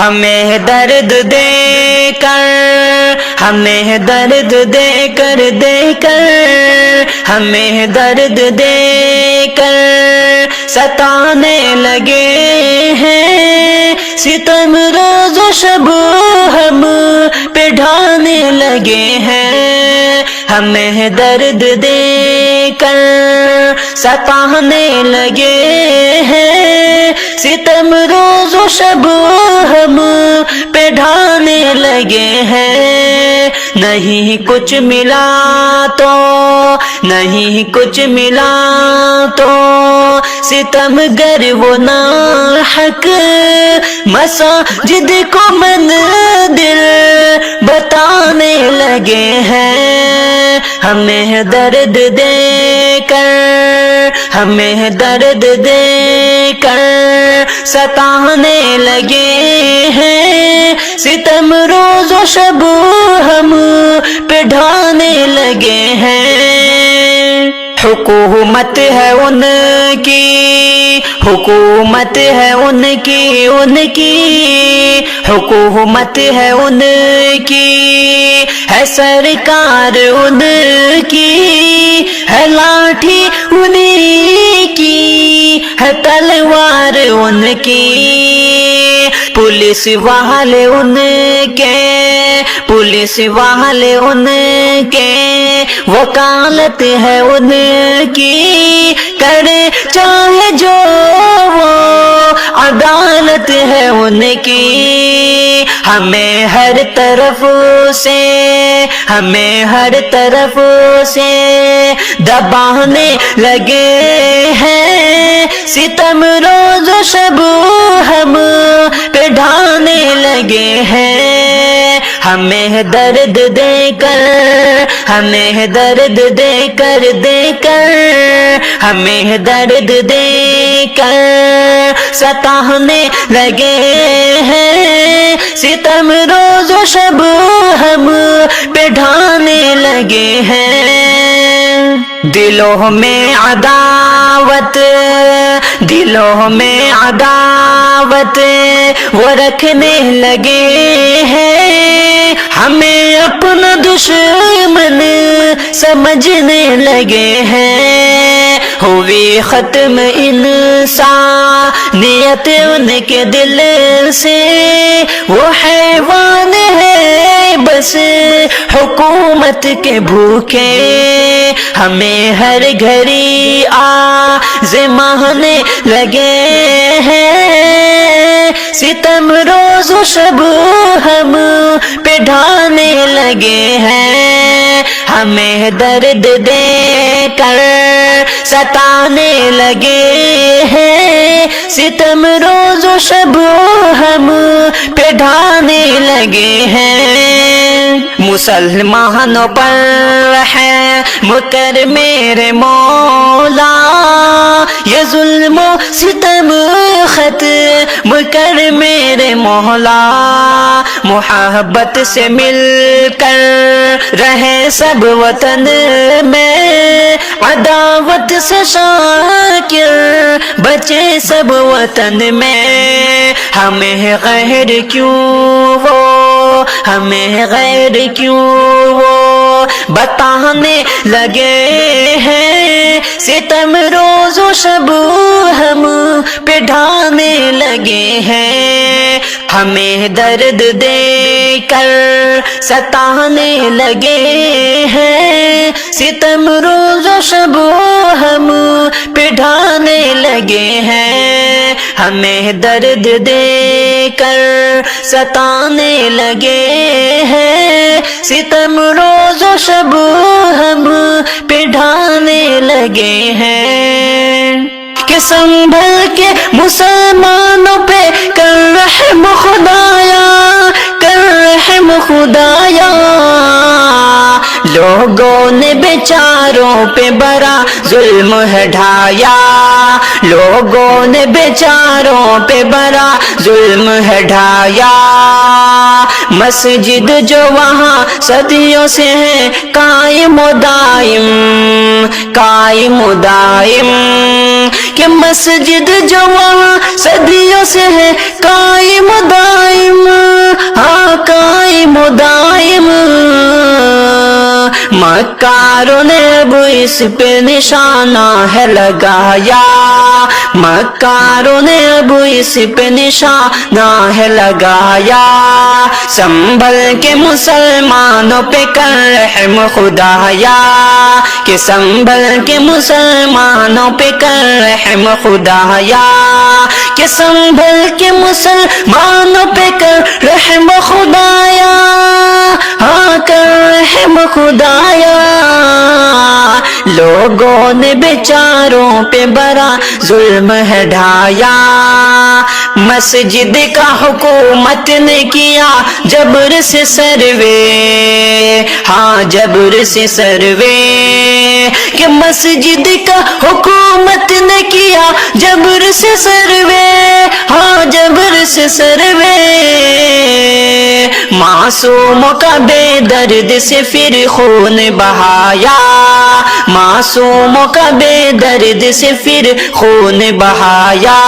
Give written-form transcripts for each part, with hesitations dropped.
ہمیں درد دے کر، ہمیں درد دے کر، ہمیں درد دے کر ستانے لگے ہیں، ستم روز و شب ہم پہ ڈھانے لگے ہیں، ہمیں درد دے کر ستانے لگے ہیں، ستم روز و شب ہم پہ ڈھانے لگے ہیں، نہیں کچھ ملا تو، نہیں کچھ ملا تو ستم گر وہ ناحق مساجد کو مندر بتانے لگے ہیں، ہمیں درد دے کر، ہمیں درد دے کر ستانے لگے ہیں، ستم روز و شب ہم پہ ڈھانے لگے ہیں، حکومت ہے ان کی، حکومت ہے ان کی، ان کی حکومت ہے ان کی، ہے سرکار ان کی، ہے لاٹھی انہی کی، ہے تلوار ان کی، پولیس والے ان کے، پولیس والے ان کے، وکالت ہے ان کی، کرے چاہے جو وہ عدالت ہے ان کی، ہمیں ہر طرف سے، ہمیں ہر طرف سے دبانے لگے ہیں، ستم روز و شب ہم پہ ڈھانے لگے ہیں، ہمیں درد دے کر، ہمیں درد دے کر، ہمیں درد دے کر ستانے لگے ہیں، ستم روز و شب ہم پہ ڈھانے لگے ہیں، دلوں میں عداوت، دلوں میں عداوت وہ رکھنے لگے ہیں، ہمیں اپنا دشمن سمجھنے لگے ہیں، ہوئی ختم انسانیت ان کے دل سے، وہ حیوان ہے بس حکومت کے بھوکے، ہمیں ہر گھڑی آزمانے لگے ہیں، ستم روز و شب ہم پہ ڈھانے لگے ہیں، ہمیں درد دے کر ستانے لگے ہیں، ستم روز و شب ہم پہ ڈھانے لگے ہیں، مسلمانوں پر ہے مکر میرے مولا، یہ ظلم و ستم ختم کر میرے مولا، محبت سے مل کر رہے سب وطن میں، عداوت سے شاکر بچے سب وطن میں، ہمیں غیر کیوں وہ، ہمیں غیر کیوں وہ بتانے لگے ہیں، ستم روز و شب ہم پہ ڈھانے لگے ہیں، ہمیں درد دے کر ستانے لگے ہیں، ستم روز و شب ہم پہ ڈھانے لگے ہیں، ہمیں درد دے کر ستانے لگے ہیں، ستم روز و شب ہم پہ ڈھانے لگے ہیں، کہ سنبھل کے مسلمانوں پہ کر رحم خدایا، کر رحم خدایا، لوگوں نے بیچاروں پہ بڑا ظلم ہے ڈھایا، لوگوں نے بیچاروں پہ بڑا ظلم ہے ڈھایا، مسجد جو وہاں صدیوں سے ہے قائم و دائم، قائم و دائم، کہ مسجد جو وہاں صدیوں سے ہے قائم و دائم، مکاروں نے اب اس پہ نشانہ ہے لگایا، مکاروں نے اب اس پہ نشانہ ہے لگایا، سنبھل کے مسلمانوں پہ کر رحم خدایا، کہ سنبھل کے مسلمانوں پہ کر رحم خدایا، کہ سنبھل کے مسلمانوں پہ کر رحم خدایا، ہاں کر رحم خدایا۔ لوگوں نے بیچاروں پہ بڑا ظلم ہے ڈھایا، مسجد کا حکومت نے کیا جبر سے سروے، ہاں جبر سے سروے، کہ مسجد کا حکومت نے کیا جبر سے سروے، ہاں جبر سے سروے، معصوموں کا بے درد سے پھر خون بہایا، معصوموں کا بے درد سے پھر خون بہایا،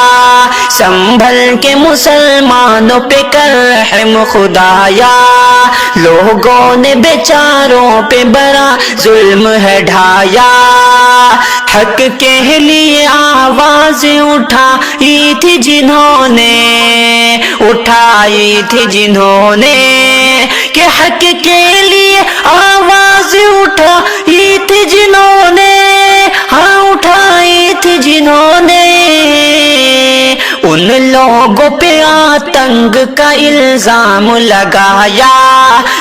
سنبھل کے مسلمانوں پہ کر رحم خدایا، لوگوں نے بیچاروں پہ بڑا ظلم ہے ڈھایا، حق کے لیے آواز اٹھائی تھی جنہوں نے، اٹھائی تھی جنہوں نے، کہ حق کے لیے آواز اٹھائی تھی جنہوں نے، ہاں اٹھائی تھی جنہوں نے، ان لوگوں پہ آتنک کا الزام لگایا،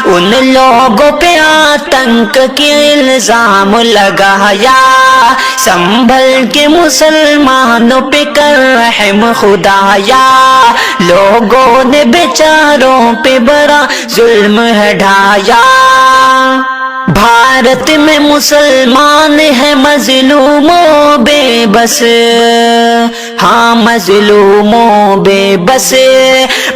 ان لوگوں پہ آتنک کے الزام لگایا، سنبھل کے مسلمانوں پہ کر رحم خدایا، لوگوں نے بیچاروں پہ بڑا ظلم ہے ڈھایا، بھارت میں مسلمان ہے مظلوم و بے بس، ہاں مظلوم و بے بس،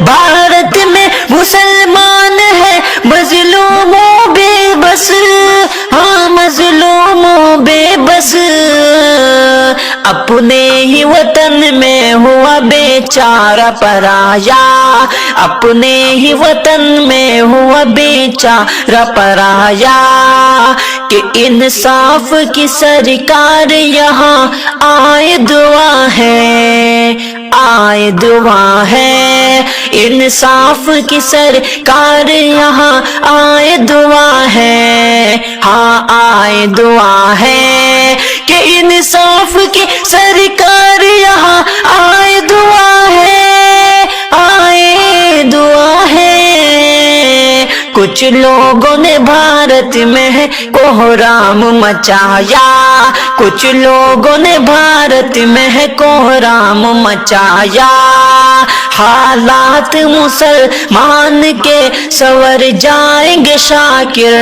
بھارت میں مسلمان ہے مظلوم و بے بس، ہاں مظلوم و بے بس، اپنے ہی وطن میں ہوا بیچارہ پرایا، اپنے ہی وطن میں ہوا بیچارہ پرایا، کہ انصاف کی سرکار یہاں آئے دعا ہے، آئے دعا ہے، انصاف کی سرکار یہاں آئے دعا ہے، ہاں آئے دعا ہے، کہ انصاف کی سرکار یہاں آئے دعا ہے، آئے دعا ہے۔ کچھ لوگوں نے بھارت میں کوہرام مچایا، کچھ لوگوں نے بھارت میں کوہرام مچایا، حالات مسلمان کے سنور جائیں گے شاکر،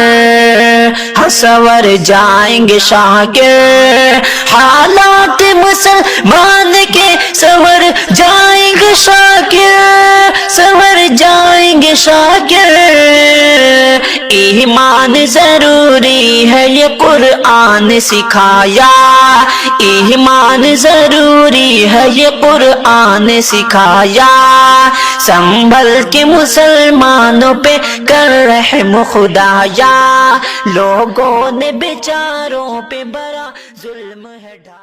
ہاں سنور جائیں گے شاکر، حالات مسلمان کے سنور جائیں گے شاکر، سنور جائیں گے شاکر، ایمان ضروری ہے یہ قرآن سکھایا، ایمان ضروری ہے یہ قرآن سکھایا، سنبھل کے مسلمانوں پہ کر رحم خدایا، لوگوں نے بیچاروں پہ بڑا ظلم ہے ڈھایا۔